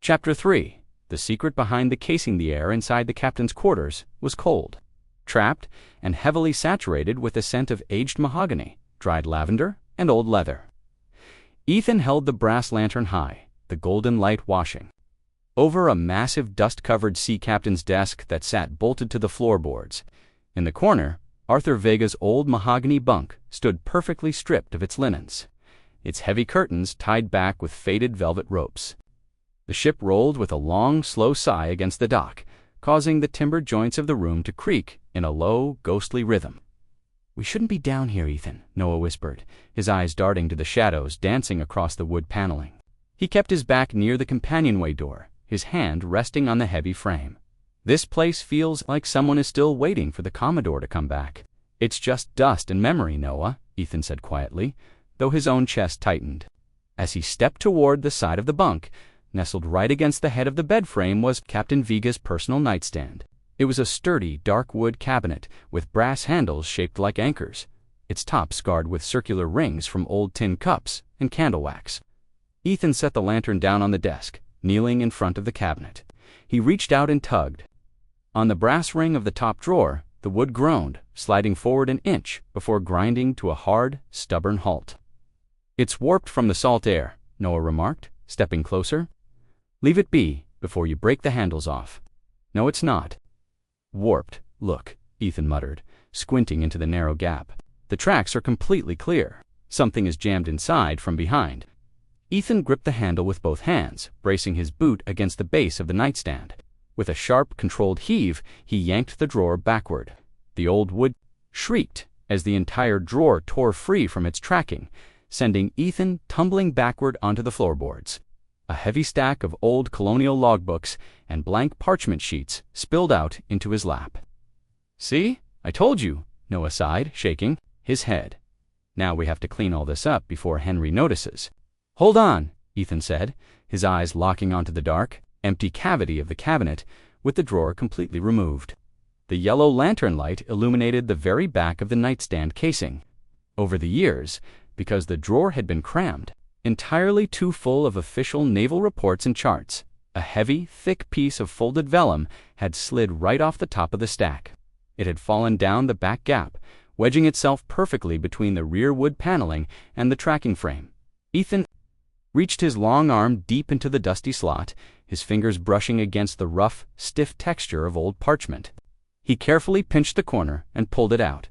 Chapter 3. The secret behind the casing. The air inside the captain's quarters was cold, trapped, and heavily saturated with the scent of aged mahogany, dried lavender, and old leather. Ethan held the brass lantern high, the golden light washing over a massive dust-covered sea captain's desk that sat bolted to the floorboards. In the corner, Arthur Vega's old mahogany bunk stood perfectly stripped of its linens, its heavy curtains tied back with faded velvet ropes. The ship rolled with a long, slow sigh against the dock, causing the timbered joints of the room to creak in a low, ghostly rhythm. "We shouldn't be down here, Ethan," Noah whispered, his eyes darting to the shadows dancing across the wood paneling. He kept his back near the companionway door, his hand resting on the heavy frame. "This place feels like someone is still waiting for the Commodore to come back." "It's just dust and memory, Noah," Ethan said quietly, though his own chest tightened. As he stepped toward the side of the bunk, nestled right against the head of the bed frame was Captain Vega's personal nightstand. It was a sturdy, dark wood cabinet with brass handles shaped like anchors, its top scarred with circular rings from old tin cups and candle wax. Ethan set the lantern down on the desk, kneeling in front of the cabinet. He reached out and tugged. On the brass ring of the top drawer, the wood groaned, sliding forward an inch before grinding to a hard, stubborn halt. "It's warped from the salt air," Noah remarked, stepping closer. "Leave it be before you break the handles off." "No, it's not." "Warped. Look," Ethan muttered, squinting into the narrow gap. "The tracks are completely clear. Something is jammed inside from behind." Ethan gripped the handle with both hands, bracing his boot against the base of the nightstand. With a sharp, controlled heave, he yanked the drawer backward. The old wood shrieked as the entire drawer tore free from its tracking, sending Ethan tumbling backward onto the floorboards. A heavy stack of old colonial logbooks and blank parchment sheets spilled out into his lap. "See? I told you," Noah sighed, shaking his head. "Now we have to clean all this up before Henry notices." "Hold on," Ethan said, his eyes locking onto the dark, empty cavity of the cabinet with the drawer completely removed. The yellow lantern light illuminated the very back of the nightstand casing. Over the years, because the drawer had been crammed entirely too full of official naval reports and charts, a heavy, thick piece of folded vellum had slid right off the top of the stack. It had fallen down the back gap, wedging itself perfectly between the rear wood paneling and the tracking frame. Ethan reached his long arm deep into the dusty slot, his fingers brushing against the rough, stiff texture of old parchment. He carefully pinched the corner and pulled it out.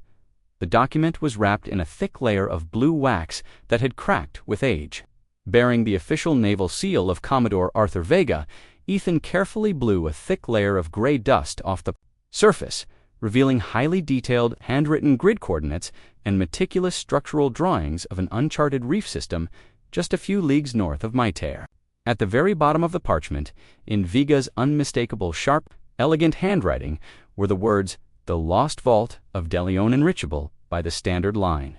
The document was wrapped in a thick layer of blue wax that had cracked with age. Bearing the official naval seal of Commodore Arthur Vega, Ethan carefully blew a thick layer of gray dust off the surface, revealing highly detailed, handwritten grid coordinates and meticulous structural drawings of an uncharted reef system just a few leagues north of Maitare. At the very bottom of the parchment, in Vega's unmistakable, sharp, elegant handwriting, were the words, "The Lost Vault of DeLeon enrichable by the Standard Line.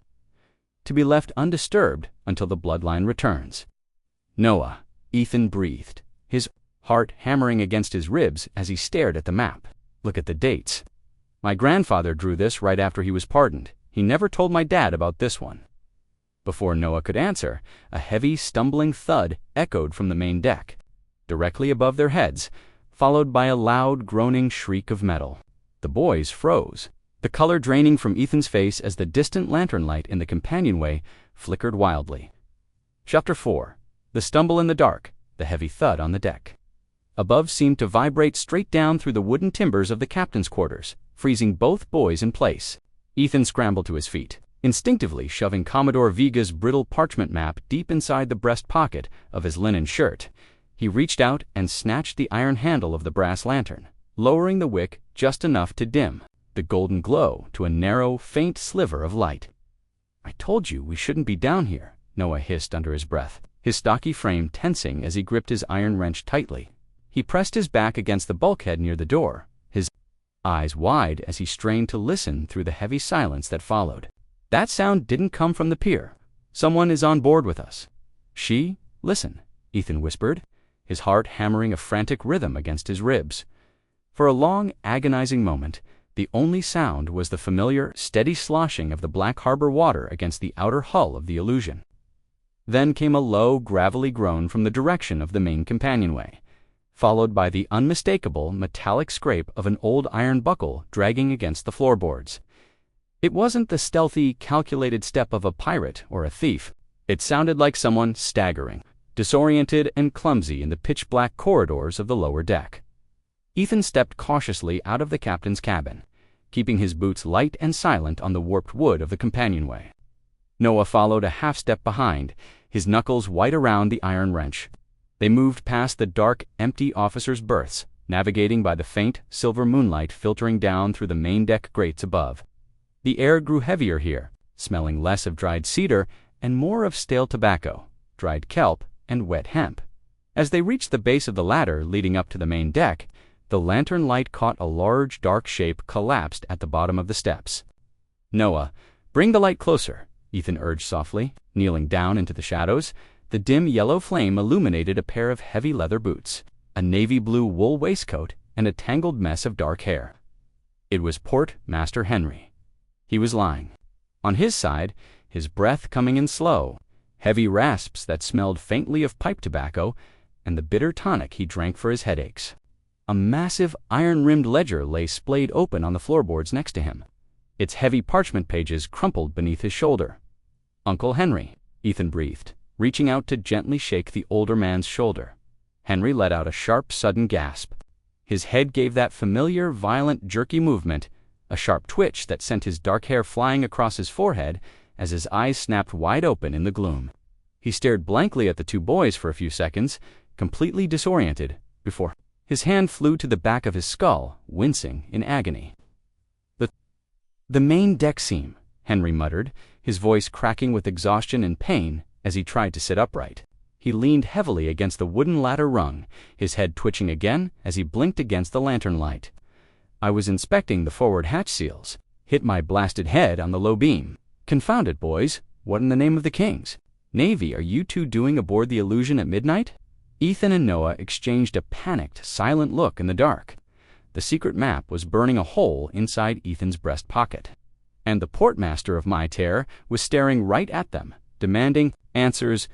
To be left undisturbed until the bloodline returns." "Noah," Ethan breathed, his heart hammering against his ribs as he stared at the map. "Look at the dates. My grandfather drew this right after he was pardoned. He never told my dad about this one." Before Noah could answer, a heavy, stumbling thud echoed from the main deck, directly above their heads, followed by a loud, groaning shriek of metal. The boys froze, the color draining from Ethan's face as the distant lantern light in the companionway flickered wildly. Chapter 4. The stumble in the dark, the heavy thud on the deck. Above seemed to vibrate straight down through the wooden timbers of the captain's quarters, freezing both boys in place. Ethan scrambled to his feet, instinctively shoving Commodore Vega's brittle parchment map deep inside the breast pocket of his linen shirt. He reached out and snatched the iron handle of the brass lantern, lowering the wick just enough to dim the golden glow to a narrow, faint sliver of light. "I told you we shouldn't be down here," Noah hissed under his breath, his stocky frame tensing as he gripped his iron wrench tightly. He pressed his back against the bulkhead near the door, his eyes wide as he strained to listen through the heavy silence that followed. That sound didn't come from the pier. "Someone is on board with us." Listen," Ethan whispered, his heart hammering a frantic rhythm against his ribs. For a long, agonizing moment, the only sound was the familiar, steady sloshing of the Black Harbor water against the outer hull of the Illusion. Then came a low, gravelly groan from the direction of the main companionway. followed by the unmistakable metallic scrape of an old iron buckle dragging against the floorboards. It wasn't the stealthy, calculated step of a pirate or a thief. It sounded like someone staggering, disoriented and clumsy in the pitch-black corridors of the lower deck. Ethan stepped cautiously out of the captain's cabin, keeping his boots light and silent on the warped wood of the companionway. Noah followed a half-step behind, his knuckles white around the iron wrench. They moved past the dark, empty officers' berths, navigating by the faint, silver moonlight filtering down through the main deck grates above. The air grew heavier here, smelling less of dried cedar and more of stale tobacco, dried kelp, and wet hemp. As they reached the base of the ladder leading up to the main deck, the lantern light caught a large, dark shape collapsed at the bottom of the steps. "Noah, bring the light closer," Ethan urged softly, kneeling down into the shadows. The dim yellow flame illuminated a pair of heavy leather boots, a navy blue wool waistcoat, and a tangled mess of dark hair. It was Port Master Henry. He was lying. On his side, his breath coming in slow, heavy rasps that smelled faintly of pipe tobacco, and the bitter tonic he drank for his headaches. A massive, iron-rimmed ledger lay splayed open on the floorboards next to him, its heavy parchment pages crumpled beneath his shoulder. "Uncle Henry," Ethan breathed, reaching out to gently shake the older man's shoulder. Henry let out a sharp, sudden gasp. His head gave that familiar, violent, jerky movement, a sharp twitch that sent his dark hair flying across his forehead as his eyes snapped wide open in the gloom. He stared blankly at the two boys for a few seconds, completely disoriented, before his hand flew to the back of his skull, wincing in agony. The main deck seam," Henry muttered, his voice cracking with exhaustion and pain as he tried to sit upright. He leaned heavily against the wooden ladder rung, his head twitching again as he blinked against the lantern light. "I was inspecting the forward hatch seals. Hit my blasted head on the low beam. Confound it, boys. What in the name of the kings? Navy, are you two doing aboard the Illusion at midnight?" Ethan and Noah exchanged a panicked, silent look in the dark. The secret map was burning a hole inside Ethan's breast pocket. And the portmaster of my terror was staring right at them, demanding answers